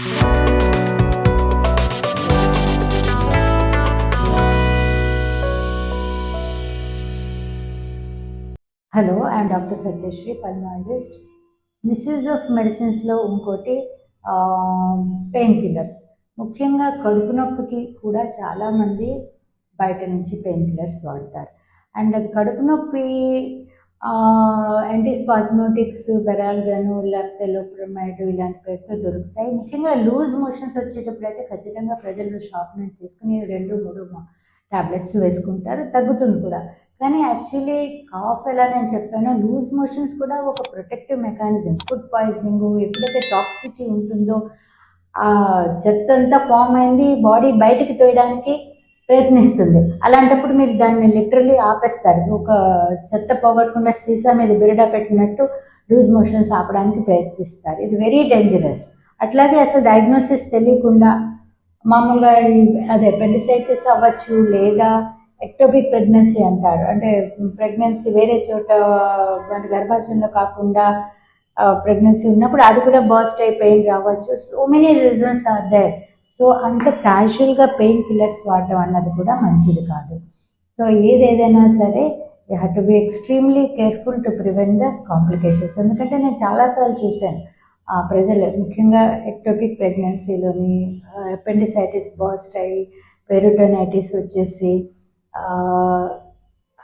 Hello, I'm doctor Satyasri, pulmonologist. Misuse of మెడిసిన్స్లో ఇంకోటి pain killers. ముఖ్యంగా కడుపు నొప్పికి కూడా చాలామంది బయట నుంచి పెయిన్ కిల్లర్స్ వాడతారు. అండ్ అది కడుపు నొప్పి యాంటీస్పాస్మోటిక్స్, బెరాల్గను, లేకపోతే లోప్రమైడ్ ఇలాంటి పేరుతో దొరుకుతాయి. ముఖ్యంగా లూజ్ మోషన్స్ వచ్చేటప్పుడు అయితే ఖచ్చితంగా ప్రజలు షాప్ నుంచి తీసుకుని 2-3 టాబ్లెట్స్ వేసుకుంటారు, తగ్గుతుంది కూడా. కానీ యాక్చువల్లీ కాఫ్ ఎలా నేను చెప్పానో, లూజ్ మోషన్స్ కూడా ఒక ప్రొటెక్టివ్ మెకానిజం. ఫుడ్ పాయిజనింగ్ ఎప్పుడైతే టాక్సిటీ ఉంటుందో ఆ చెత్త అంతా ఫామ్ అయింది, బాడీ బయటకు తోయడానికి ప్రయత్నిస్తుంది. అలాంటప్పుడు మీరు దాన్ని లిటరలీ ఆపేస్తారు. ఒక చెత్త పోగొట్టకుండా సీసా మీద బిరడా పెట్టినట్టు లూజ్ మోషన్స్ ఆపడానికి ప్రయత్నిస్తారు. ఇది వెరీ డేంజరస్. అట్లాగే అసలు డయాగ్నోసిస్ తెలియకుండా మామూలుగా అదే అపెండిసైటిస్ అవ్వచ్చు, లేదా ఎక్టోపిక్ ప్రెగ్నెన్సీ అంటారు. అంటే ప్రెగ్నెన్సీ వేరే చోట మన గర్భాశయంలో కాకుండా ప్రెగ్నెన్సీ ఉన్నప్పుడు అది కూడా బర్స్ట్ అయి పెయిన్ రావచ్చు. So many reasons are there. So అంత క్యాజువల్గా పెయిన్ కిల్లర్స్ వాడటం అన్నది కూడా మంచిది కాదు. సో ఏదైనా సరే you have to be extremely careful to prevent the complications. ఎందుకంటే నేను చాలాసార్లు చూశాను ప్రజలు, ముఖ్యంగా ఎక్టోపిక్ ప్రెగ్నెన్సీలోని అపెండిసైటిస్ బర్స్ట్ అయ్యి పెరిటోనైటిస్ వచ్చేసి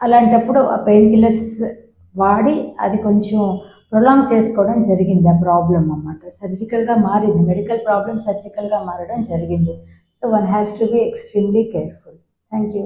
అలాంటప్పుడు ఆ పెయిన్ కిల్లర్స్ వాడి అది కొంచెం ప్రొలాంగ్ చేసుకోవడం జరిగింది. ఆ ప్రాబ్లం అన్నమాట సర్జికల్గా మారింది. మెడికల్ ప్రాబ్లం సర్జికల్గా మారడం జరిగింది. So one has to be extremely careful. Thank you.